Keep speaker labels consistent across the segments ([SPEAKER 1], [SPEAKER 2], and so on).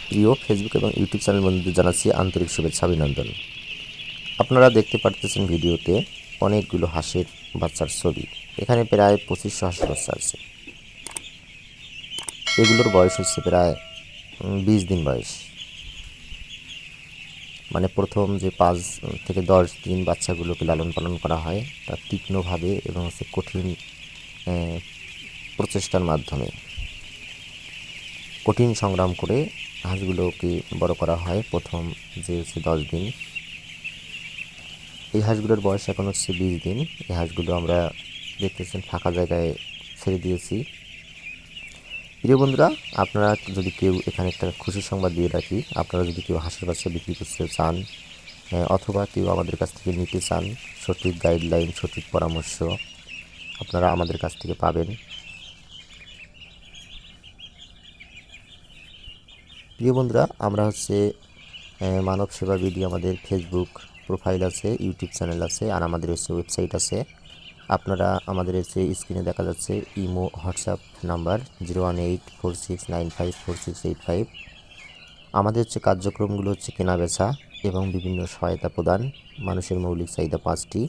[SPEAKER 1] প্রিয় ফেসবুক এবং YouTube channel বন্ধুদের জানাচ্ছি আন্তরিক শুভেচ্ছা অভিনন্দন। আপনারা দেখতে পারতেছেন ভিডিওতে অনেকগুলো হাঁসের বাচ্চার ছবি। এখানে প্রায় 2500 হাঁসের বাচ্চা আছে। এগুলোর বয়স হচ্ছে প্রায় 20 দিন বয়স। মানে প্রথম যে 5 থেকে 10 দিন বাচ্চাগুলোকে লালন পালন করা হয় তা তীক্ষ্ণভাবে এবং কঠিন প্রচেষ্টার মাধ্যমে কঠিন সংগ্রাম করে হাঁসগুলোকে বড় করা হয়। প্রথম যে হচ্ছে 10 দিন। এই হাঁসগুলোর বয়স এখন হচ্ছে 20 দিন। এই হাঁসগুলো আমরা দেখতেছেন ফাঁকা জায়গায় ছেড়ে দিয়েছি। প্রিয় বন্ধুরা, আপনারা যদি কেউ এখানে একটা খুশির সংবাদ দিয়ে রাখি, আপনারা যদি কেউ হাঁসের বাচ্চা বিক্রি করতে চান অথবা কেউ আমাদের কাছ থেকে নিতে চান, সঠিক গাইডলাইন সঠিক পরামর্শ আপনারা আমাদের কাছ থেকে পাবেন। প্রিয় বন্ধুরা, আমরা হচ্ছে মানব সেবা বিডি আমাদের ফেসবুক প্রোফাইল আছে, ইউটিউব চ্যানেল আছে, আর আমাদের হচ্ছে ওয়েবসাইট আছে। আপনারা আমাদের হচ্ছে স্ক্রিনে দেখা যাচ্ছে ইমো হোয়াটসঅ্যাপ নাম্বার 01846954685। আমাদের হচ্ছে কার্যক্রমগুলো হচ্ছে কেনাবেচা এবং বিভিন্ন সহায়তা প্রদান, মানুষের মৌলিক চাহিদা 5টি,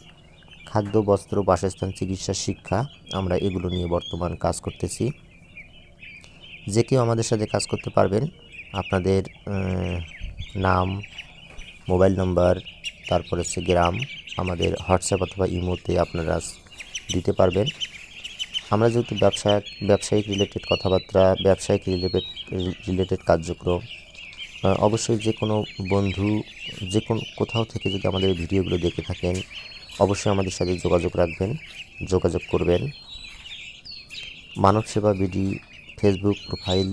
[SPEAKER 1] খাদ্য, বস্ত্র, বাসস্থান, চিকিৎসা, শিক্ষা। আমরা এগুলো নিয়ে বর্তমান কাজ করতেছি। যে কেউ আমাদের সাথে কাজ করতে পারবেন। আপনাদের নাম, মোবাইল নাম্বার, তারপর হচ্ছে গ্রাম আমাদের হোয়াটসঅ্যাপ অথবা ইমোতে আপনারা দিতে পারবেন। আমরা যেহেতু ব্যবসায়িক রিলেটেড কথাবার্তা, ব্যবসায়িক রিলেটেড কার্যক্রম, অবশ্যই যে কোনো বন্ধু যে কোথাও থেকে যদি আমাদের ভিডিওগুলো দেখে থাকেন অবশ্যই আমাদের সাথে যোগাযোগ রাখবেন, যোগাযোগ করবেন। মানব সেবা বিডি ফেসবুক প্রোফাইল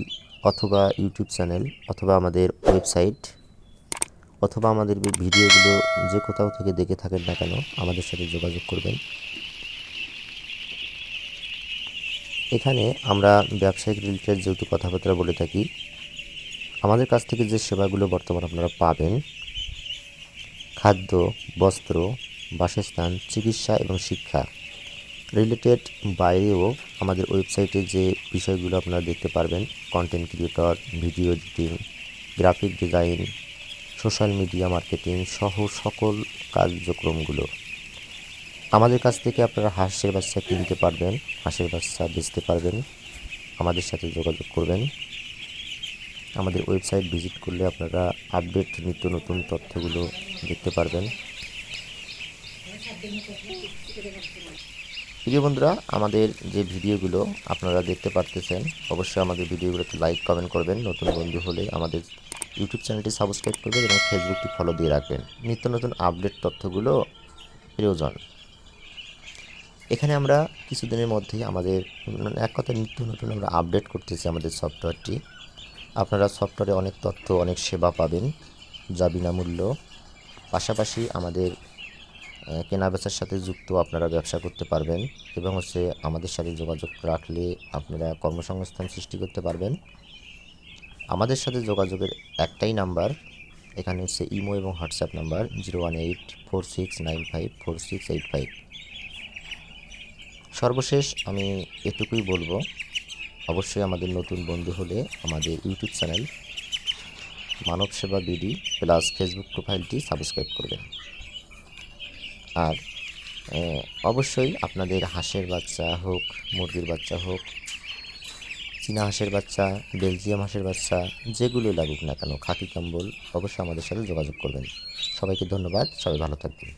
[SPEAKER 1] অথবা ইউটিউব চ্যানেল অথবা আমাদের ওয়েবসাইট অথবা আমাদের ভিডিওগুলো যে কোথাও থেকে দেখে থাকেন না কেন আমাদের সাথে যোগাযোগ করবেন। এখানে আমরা ব্যবসায়িক রিলেটেড যেহেতু কথাবার্তা বলে থাকি, আমাদের কাছ থেকে যে সেবাগুলো বর্তমানে আপনারা পাবেন, খাদ্য, বস্ত্র, বাসস্থান, চিকিৎসা এবং শিক্ষা রিলেটেড বাইরেও আমাদের ওয়েবসাইটে যে বিষয়গুলো আপনারা দেখতে পারবেন, content creator, video editing, graphic design, social media marketing সহ সকল কার্যক্রমগুলো আমাদের কাছ থেকে আপনারা হাঁসের বাচ্চা কিনতে পারবেন, হাঁসের বাচ্চা বেচতে পারবেন। আমাদের সাথে যোগাযোগ করবেন। আমাদের ওয়েবসাইট ভিজিট করলে আপনারা আপডেট নিত্য নতুন তথ্যগুলো দেখতে পারবেন। প্রিয় বন্ধুরা, আমাদের যে ভিডিওগুলো আপনারা দেখতে পারতেছেন অবশ্যই আমাদের ভিডিওগুলোতে লাইক কমেন্ট করবেন। নতুন বন্ধু হলে আমাদের ইউটিউব চ্যানেলটি সাবস্ক্রাইব করবেন এবং ফেসবুকটি ফলো দিয়ে রাখবেন। নিত্য নতুন আপডেট তথ্যগুলো প্রয়োজন। এখানে আমরা কিছুদিনের মধ্যেই আমাদের এক কথা নিত্য নতুন আমরা আপডেট করতেছি আমাদের সফটওয়্যারটি। আপনারা সফটওয়্যারে অনেক তথ্য, অনেক সেবা পাবেন যা বিনামূল্য। পাশাপাশি আমাদের কেনাবেচার সাথে যুক্ত আপনারা ব্যবসা করতে পারবেন এবং হচ্ছে আমাদের সাথে যোগাযোগ রাখলে আপনারা কর্মসংস্থান সৃষ্টি করতে পারবেন। আমাদের সাথে যোগাযোগের একটাই নাম্বার, এখানে হচ্ছে ইমো এবং হোয়াটসঅ্যাপ নাম্বার 01846954685। সর্বশেষ আমি এটুকুই বলবো, অবশ্যই আমাদের নতুন বন্ধু হলে আমাদের ইউটিউব চ্যানেল মানব সেবা বিডি প্লাস ফেসবুক প্রোফাইলটি সাবস্ক্রাইব করবেন। আর অবশ্যই আপনাদের হাঁসের বাচ্চা হোক, মুরগির বাচ্চা হোক, চীনা হাঁসের বাচ্চা, বেলজিয়াম হাঁসের বাচ্চা, যেগুলো লাগুক না কেন, খাকি কম্বল, অবশ্যই আমাদের সাথে যোগাযোগ করবেন। সবাইকে ধন্যবাদ, সবাই ভালো থাকবেন।